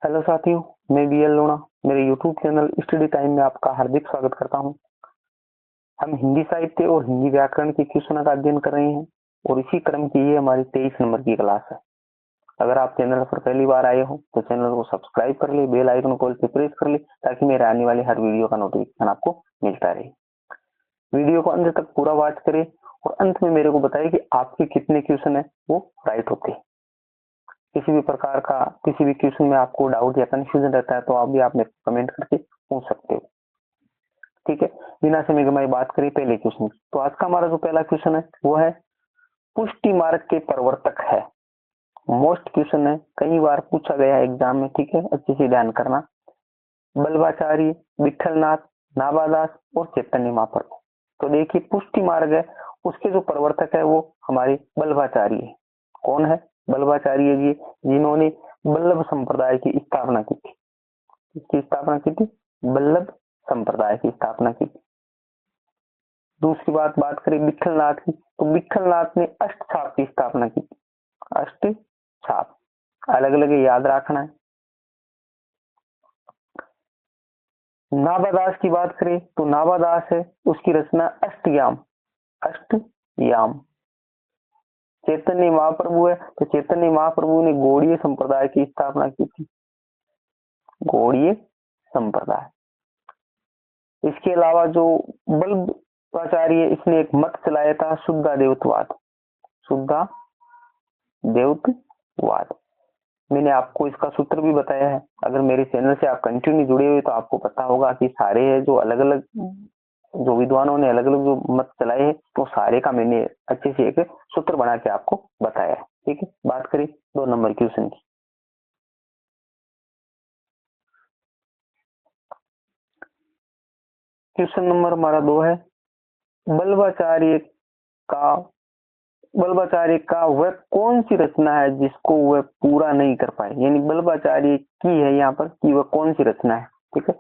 Hello साथियों, मैं BL Lona मेरे यूट्यूब चैनल स्टडी टाइम में आपका हार्दिक स्वागत करता हूं। हम हिंदी साहित्य और हिंदी व्याकरण के क्वेश्चन का अध्ययन कर रहे हैं और इसी क्रम की ये हमारी 23 नंबर की क्लास है। अगर आप चैनल पर पहली बार आए हो तो चैनल को सब्सक्राइब कर ले, बेल आइकन को प्रेस कर ले ताकि मेरे आने वाले हर वीडियो का नोटिफिकेशन आपको मिलता रहे। वीडियो को अंत तक पूरा वॉच करें और अंत में मेरे को बताइए कि आपके कितने क्वेश्चन है वो राइट होते हैं। किसी भी प्रकार का किसी भी क्वेश्चन में आपको डाउट या कंफ्यूजन रहता है तो आप भी आपने कमेंट करके पूछ सकते हो। ठीक है, बिना समय गवाए बात करें पहले क्वेश्चन की। तो आज का हमारा जो पहला क्वेश्चन है वो है पुष्टि मार्ग के प्रवर्तक है। मोस्ट क्वेश्चन है, कई बार पूछा गया है एग्जाम में। ठीक है, अच्छे से ध्यान करना। बल्लभाचार्य, विठलनाथ, नाभादास और चैतन्य महाप्रभु। तो देखिए पुष्टि मार्ग है, उसके जो प्रवर्तक है वो हमारे बल्लभाचार्य है। कौन है? बल्लभाचार्य जी, जिन्होंने बल्लभ संप्रदाय की स्थापना की थी। किसकी स्थापना की थी? बल्लभ संप्रदाय की स्थापना की थी। दूसरी बात करें विठलनाथ की, तो विठलनाथ ने अष्ट छाप की स्थापना की थी। अष्ट छाप अलग अलग याद रखना है। नाभादास की बात करें तो नाभादास है, उसकी रचना अष्टयाम। अष्टयाम। चैतन्य महाप्रभु है, तो चैतन्य महाप्रभु ने गौड़ीय संप्रदाय की स्थापना की थी। गौड़ीय संप्रदाय। इसके अलावा जो बल्लभाचार्य, इसने एक मत चलाया था शुद्धादेवत्ववाद। शुद्धादेवत्ववाद। मैंने आपको इसका सूत्र भी बताया है। अगर मेरे चैनल से आप कंटिन्यू जुड़े हुए तो आपको पता होगा कि सारे है जो अलग अलग जो विद्वानों ने अलग अलग जो मत चलाए हैं तो सारे का मैंने अच्छे से एक सूत्र बना के आपको बताया है। ठीक है, बात करें 2 नंबर क्वेश्चन की। क्वेश्चन नंबर हमारा 2 है बल्लभाचार्य का वह कौन सी रचना है जिसको वह पूरा नहीं कर पाए। यानी बल्लभाचार्य की है यहाँ पर कि वह कौन सी रचना है। ठीक है,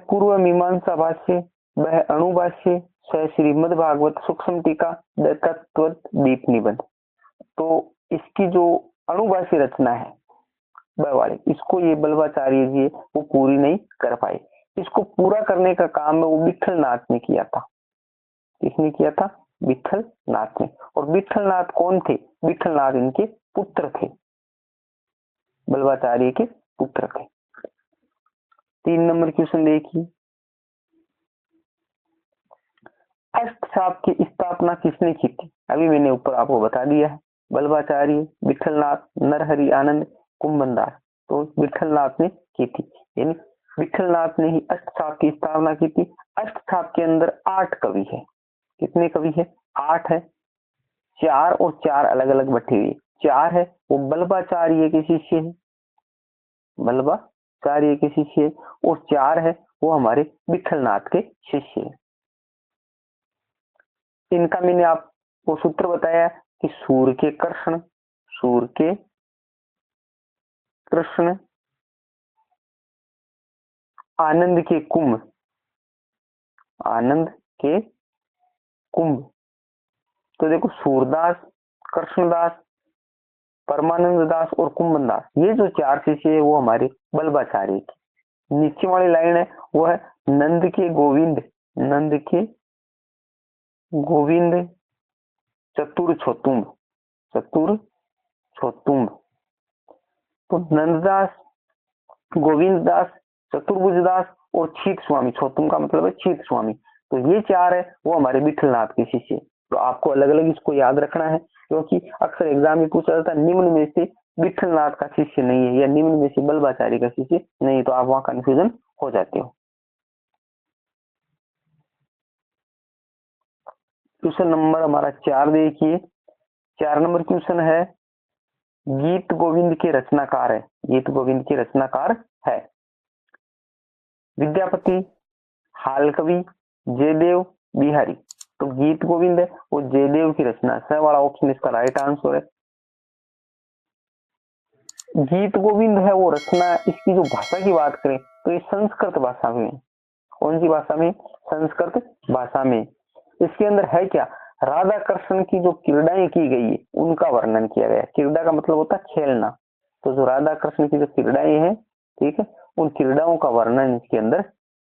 पूर्व मीमांसा भाष्य, वह अणुभाष्य, श्रीमद् भागवत सूक्ष्म टीका, तत्व दीप निबंध। तो इसकी जो अणुभाष्य रचना है वह वाली, इसको ये बल्लभाचार्य जी वो पूरी नहीं कर पाए। इसको पूरा करने का काम वो विठलनाथ ने किया था। किसने किया था? विठलनाथ ने। और विठलनाथ कौन थे? विठलनाथ इनके पुत्र थे, बल्लभाचार्य के पुत्र थे। 3 नंबर क्वेश्चन देखिए, अष्ट छाप की स्थापना किसने की थी? अभी मैंने ऊपर आपको बता दिया है, बल्लभाचार्य, विठलनाथ, नरहरि आनंद, कुंभनदास। तो विठलनाथ ने की थी। यानी विठलनाथ ने ही अष्ट छाप की स्थापना की थी। अष्ट छाप के अंदर 8 कवि है। कितने कवि है? 8 है। 4 और 4 अलग अलग बैठे हुए। 4 है वो बल्लभाचार्य के शिष्य है, बल्लभाचार्य के शिष्य है, और 4 है वो हमारे विठलनाथ के शिष्य है। इनका मैंने आपको सूत्र बताया कि सूर्य के कृष्ण, आनंद के कुंभ। तो देखो सूरदास, कृष्णदास, परमानंद दास और कुंभन दास, ये जो 4 शिष्य है वो हमारे बल्लभाचार्य की। नीचे वाली लाइन है वो है नंद के गोविंद चतुर छोतुंब। तो नंददास, गोविंद दास, चतुर्भुज दास और छीत स्वामी। छोतुंब का मतलब है छीत स्वामी। तो ये 4 है वो हमारे विठलनाथ के शिष्य। तो आपको अलग अलग इसको याद रखना है, क्योंकि अक्सर एग्जाम में पूछा जाता है निम्न में से विठलनाथ का शिष्य नहीं है या निम्न में से बल्लभाचार्य का शिष्य नहीं, तो आप वहां कंफ्यूजन हो जाते हो। क्वेश्चन नंबर हमारा 4 देखिए। 4 नंबर क्वेश्चन है गीत गोविंद के रचनाकार है। गीत गोविंद के रचनाकार है विद्यापति, हालकवि, जयदेव, बिहारी। तो गीत गोविंद है वो जयदेव की रचना। स वाला ऑप्शन इसका राइट आंसर है। गीत गोविंद है वो रचना, इसकी जो भाषा की बात करें तो ये संस्कृत भाषा में। कौन सी भाषा में? संस्कृत भाषा में। इसके अंदर है क्या? राधा कृष्ण की जो क्रीड़ाएं की गई है उनका वर्णन किया गया है। क्रीड़ा का मतलब होता है खेलना। तो जो राधा कृष्ण की जो क्रीड़ाएं हैं, ठीक है, उन क्रीड़ाओं का वर्णन इसके अंदर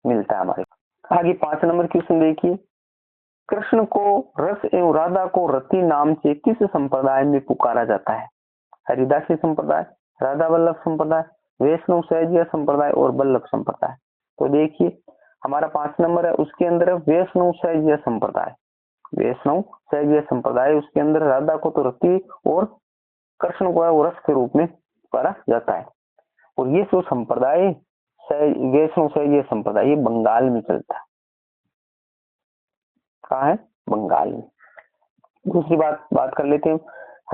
मिलता है हमारे। आगे 5 नंबर क्वेश्चन देखिए, कृष्ण को रस एवं राधा को रति नाम से किस संप्रदाय में पुकारा जाता है? हरिदासी संप्रदाय, राधा वल्लभ संप्रदाय, वैष्णव सहजीय संप्रदाय और वल्लभ संप्रदाय। तो देखिए हमारा 5 नंबर है, उसके अंदर है वैष्णव सहजीय संप्रदाय। वैष्णव सहजीय संप्रदाय, उसके अंदर राधा को तो रति और कृष्ण को है वो रस के रूप में पुकारा जाता है। और ये जो संप्रदाय वैष्णव सहजीय संप्रदाय ये बंगाल में चलता है। कहाँ है? बंगाल में। दूसरी बात कर लेते हैं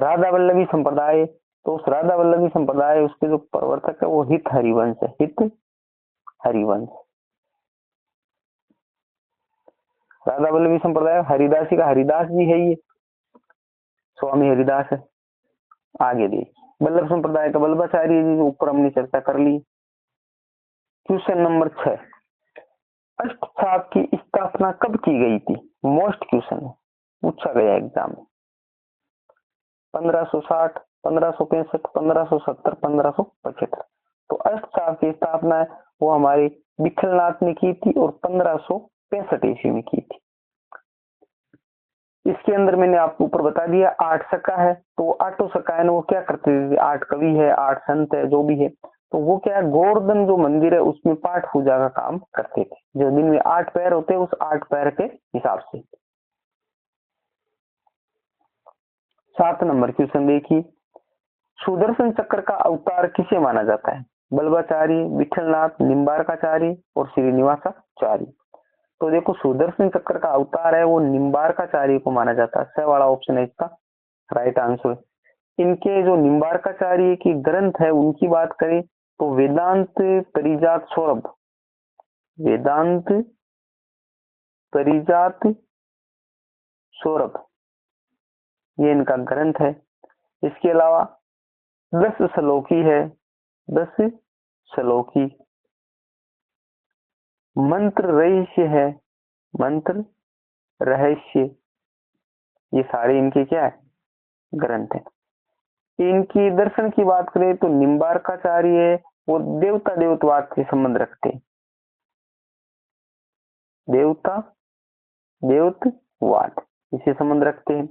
राधा वल्लभी संप्रदाय। तो उस राधा वल्लभी संप्रदाय उसके जो प्रवर्तक है वो हित हरिवंश है। हित हरिवंश। राधा वल्लभी संप्रदाय हरिदासी का हरिदास जी है, ये स्वामी हरिदास है। आगे देखिए वल्लभ संप्रदाय का वल्लभाचार्य जी, जो ऊपर हमने चर्चा कर ली। क्वेश्चन नंबर 6, अष्टछाप की स्थापना कब की गई थी? मोस्ट क्वेश्चन है, पूछा गया एग्जाम में। 1560, 1565, 1570, 1575। तो अष्टछाप की स्थापना है वो हमारे विठलनाथ ने की थी और 1565 ईस्वी में की थी। इसके अंदर मैंने आपको ऊपर बता दिया 8 सका है। तो 8 सका है ना, वो क्या करते थे? 8 कवि है, 8 संत है, जो भी है, तो वो क्या है, गोवर्धन जो मंदिर है उसमें पाठ पूजा का काम करते थे। जो दिन में 8 पैर होते हैं उस 8 पैर के हिसाब से। 7 नंबर क्वेश्चन देखिए, सुदर्शन चक्र का अवतार किसे माना जाता है? बल्लभाचार्य, विठलनाथ, निम्बार्काचार्य और श्रीनिवासाचार्य। तो देखो सुदर्शन चक्र का अवतार है वो निम्बार्काचार्य को माना जाता है। स वाला ऑप्शन है इसका राइट आंसर। इनके जो निम्बार्काचार्य की ग्रंथ है उनकी बात करें तो वेदांत परिजात सौरभ, वेदांत परिजात सौरभ ये इनका ग्रंथ है। इसके अलावा 10 श्लोकी है, 10 श्लोकी। मंत्र रहस्य है, मंत्र रहस्य, ये सारे इनके क्या है? ग्रंथ है। इनकी दर्शन की बात करें तो निम्बार्काचार्य है वो देवता देवत्वाद से संबंध रखते हैं। देवता देवत्वाद इसे संबंध रखते हैं।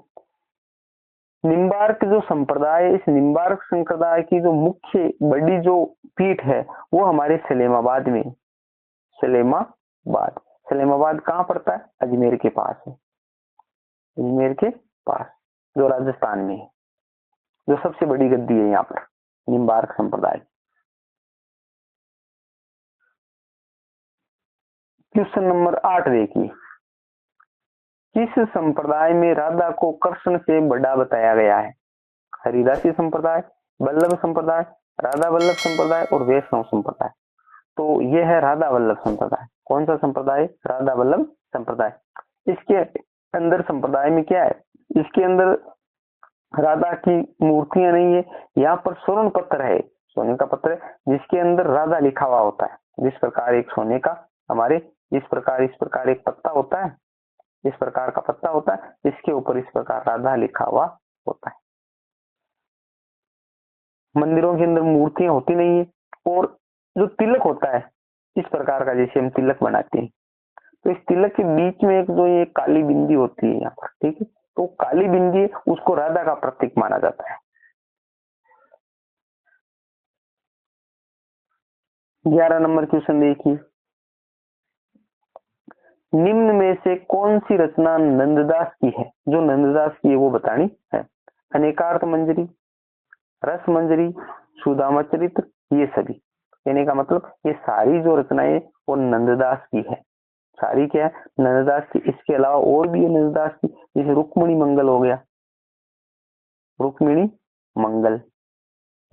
निम्बार्क जो संप्रदाय, इस निम्बार्क संप्रदाय की जो मुख्य बड़ी जो पीठ है वो हमारे सलेमाबाद में। सलेमाबाद, सलेमाबाद कहाँ पड़ता है? अजमेर के पास है, अजमेर के पास जो राजस्थान में है। जो सबसे बड़ी गद्दी है यहाँ पर निम्बार्क संप्रदाय। क्वेश्चन नंबर 8 देखिए, किस संप्रदाय में राधा को कृष्ण से बड़ा बताया गया है? हरिदासी संप्रदाय, वल्लभ संप्रदाय, राधा वल्लभ संप्रदाय और वैष्णव संप्रदाय। तो यह है राधा वल्लभ संप्रदाय। कौन सा संप्रदाय? राधा वल्लभ संप्रदाय। इसके अंदर संप्रदाय में क्या है? इसके अंदर राधा की मूर्तियां नहीं है, यहाँ पर स्वर्ण पत्र है, सोने का पत्र है जिसके अंदर राधा लिखा हुआ होता है। जिस प्रकार एक सोने का हमारे इस प्रकार एक पत्ता होता है, इस प्रकार का पत्ता होता है, इसके ऊपर इस प्रकार राधा लिखा हुआ होता है। मंदिरों के अंदर मूर्तियां होती नहीं है। और जो तिलक होता है इस प्रकार का, जैसे हम तिलक बनाते हैं, तो इस तिलक के बीच में एक जो ये काली बिंदी होती है यहाँ पर, ठीक है, तो काली बिंदी उसको राधा का प्रतीक माना जाता है। 11 नंबर क्वेश्चन देखिए, निम्न में से कौन सी रचना नंददास की है? जो नंददास की है वो बतानी है। अनेकार्थ मंजरी, रस मंजरी, सुदामा चरित्र, ये सभी। कहने का मतलब ये सारी जो रचनाएं वो नंददास की है। सारी क्या है? नंददास की। इसके अलावा और भी है नंददास की, जैसे रुक्मिणी मंगल हो गया, रुक्मिणी मंगल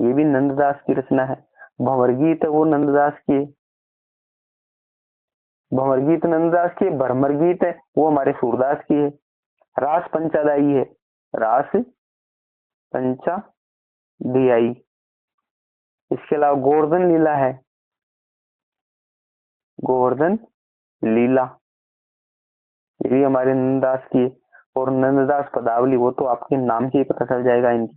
ये भी नंददास की रचना है। भंवर गीत है वो नंददास की है, भंवर गीत नंददास की। भ्रमर गीत है वो हमारे सूरदास की है। रास पंचादाई है, रास पंचाध्यायी। इसके अलावा गोवर्धन लीला है, गोवर्धन लीला ये भी हमारे नंददास की है। और नंददास पदावली वो तो आपके नाम से ही पता चल जाएगा इनकी।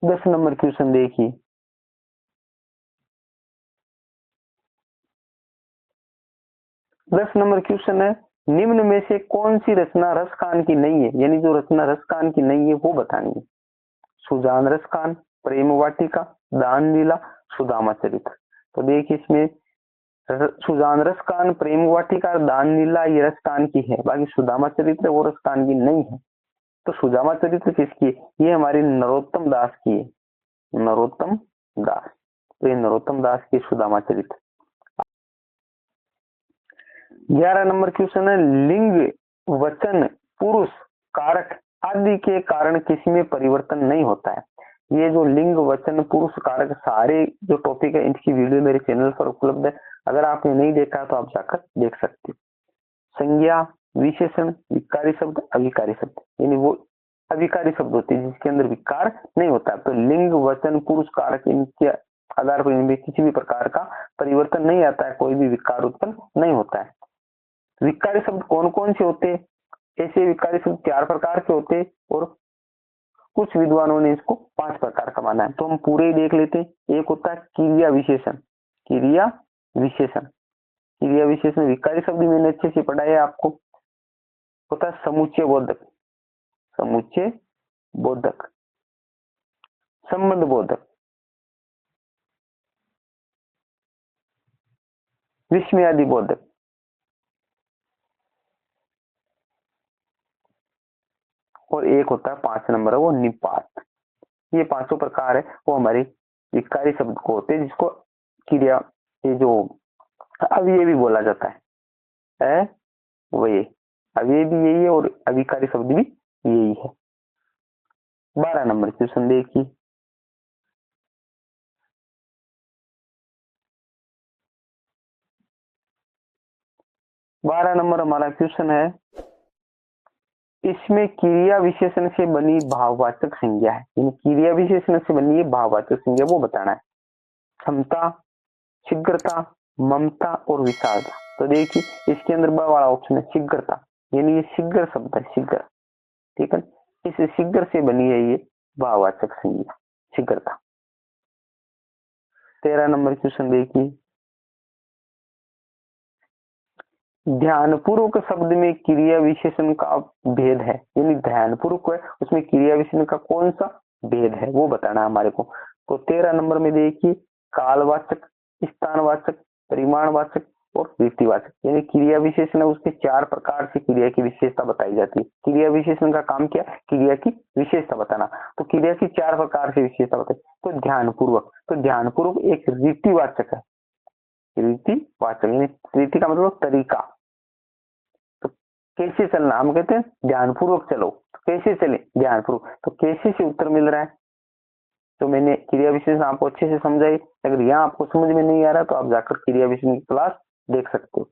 10 नंबर क्वेश्चन देखिए, दस नंबर क्वेश्चन है, निम्न में से कौन सी रचना रसकान की नहीं है, यानी जो रचना रसकान की नहीं है वो बतानी है। सुजान रसकान, प्रेम वाटिका, दान लीला, सुदामा चरित्र। तो देखिए इसमें सुजान रसकान, प्रेम वाटिका, दान लीला ये रसकान की है, बाकी सुदामा चरित्र वो रसकान की नहीं है। तो सुदामा चरित्र किसकी है? ये हमारी नरोत्तम दास की है, नरोत्तम दास। तो ये नरोत्तम दास की सुदामा चरित्र। 11 नंबर क्वेश्चन है, लिंग, वचन, पुरुष, कारक आदि के कारण किसी में परिवर्तन नहीं होता है। ये जो लिंग, वचन, पुरुष, कारक सारे जो टॉपिक है इनकी वीडियो मेरे चैनल पर उपलब्ध है, अगर आपने नहीं देखा तो आप जाकर देख सकते। संज्ञा, विशेषण, विकारी शब्द, अविकारी शब्द, यानी वो अविकारी शब्द होते हैं जिसके अंदर विकार नहीं होता। तो लिंग, वचन, पुरुष, कारक इनके आधार पर इनमें किसी भी प्रकार का परिवर्तन नहीं आता है, कोई भी विकार उत्पन्न नहीं होता है। विकारी शब्द कौन कौन से होते हैं? ऐसे विकारी शब्द 4 प्रकार के होते हैं और कुछ विद्वानों ने इसको 5 प्रकार का माना है। तो हम पूरे ही देख लेते हैं। एक होता है क्रिया विशेषण, क्रिया विशेषण, क्रिया विशेषण विकारी शब्द मैंने अच्छे से पढ़ाया है आपको। होता है समुच्चय बोधक, समुच्चय बोधक, संबंध बोधक, विस्मयादि बोधक, और एक होता है 5 नंबर है वो निपात। ये 5 प्रकार है वो हमारे विकारी शब्द को होते हैं, जिसको क्रिया, ये जो अवयवी भी बोला जाता है वही अवयवी भी यही है और अविकारी शब्द भी यही है। 12 नंबर क्वेश्चन देखिए, 12 नंबर हमारा क्वेश्चन है, इसमें क्रिया विशेषण से बनी भाववाचक संज्ञा है, यानी क्रिया विशेषण से बनी भाववाचक संज्ञा वो बताना है। क्षमता, शीघ्रता, ममता और विशालता। तो देखिए इसके अंदर बड़ा वाला ऑप्शन है शीघ्रता, यानी ये शीघ्र शब्द है, शीघ्र, ठीक है। इस शीघ्र से बनी है ये भाववाचक संज्ञा, शीघ्रता। 13 नंबर क्वेश्चन देखिए, ध्यानपूर्वक शब्द में क्रिया विशेषण का भेद है, यानी ध्यानपूर्वक है उसमें क्रिया विशेषण का कौन सा भेद है वो बताना है हमारे को। तो 13 नंबर में देखिए कालवाचक, स्थानवाचक, परिमाणवाचक और रीतिवाचक, यानी क्रिया विशेषण है उसके 4 प्रकार से क्रिया की विशेषता बताई जाती है। क्रिया विशेषण का काम क्या है? क्रिया की विशेषता बताना। तो क्रिया की 4 प्रकार से विशेषता बताई। तो ध्यानपूर्वक, तो ध्यानपूर्वक एक रीतिवाचक है, रीतिवाचक यानी रीति का मतलब तरीका। तो कैसे चलना, हम कहते हैं ध्यानपूर्वक चलो, तो कैसे चले? ध्यानपूर्वक। तो कैसे से उत्तर मिल रहा है, तो मैंने क्रिया विशेषण आपको अच्छे से समझाई। अगर यहाँ आपको समझ में नहीं आ रहा तो आप जाकर क्रिया विशेषण की क्लास देख सकते हो।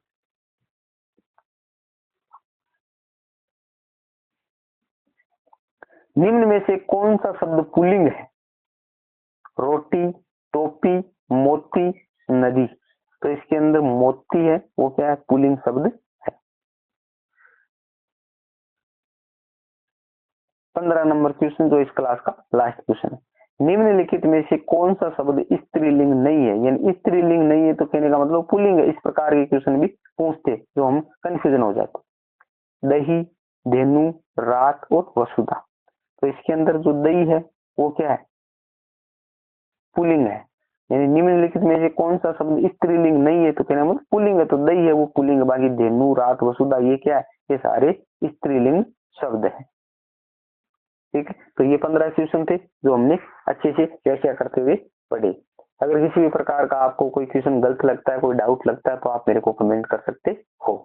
निम्न में से कौन सा शब्द पुल्लिंग है? रोटी, टोपी, मोती, नदी। तो इसके अंदर मोती है वो क्या है? पुल्लिंग शब्द है। 15 नंबर क्वेश्चन जो इस क्लास का लास्ट क्वेश्चन है, निम्नलिखित में से कौन सा शब्द स्त्रीलिंग नहीं है? यानी स्त्रीलिंग नहीं है तो कहने का मतलब पुल्लिंग है। इस प्रकार के क्वेश्चन भी पूछते जो हम कंफ्यूजन हो जाते। दही, धेनु, रात और वसुधा। तो इसके अंदर जो दही है वो क्या है? पुल्लिंग है। यानी निम्नलिखित में से कौन सा शब्द स्त्रीलिंग नहीं है तो कहना मतलब पुल्लिंग है, तो दही है वो पुल्लिंग है। बाकी धेनु, रात, वसुधा ये क्या है? ये सारे स्त्रीलिंग शब्द है, ठीक है। तो ये 15 क्वेश्चन थे जो हमने अच्छे से व्याख्या करते हुए पढ़े। अगर किसी भी प्रकार का आपको कोई क्वेश्चन गलत लगता है, कोई डाउट लगता है तो आप मेरे को कमेंट कर सकते हो।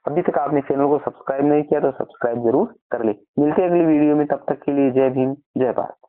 अभी तक आपने चैनल को सब्सक्राइब नहीं किया तो सब्सक्राइब जरूर कर ले। मिलते हैं अगली वीडियो में, तब तक के लिए जय भीम, जय भारत।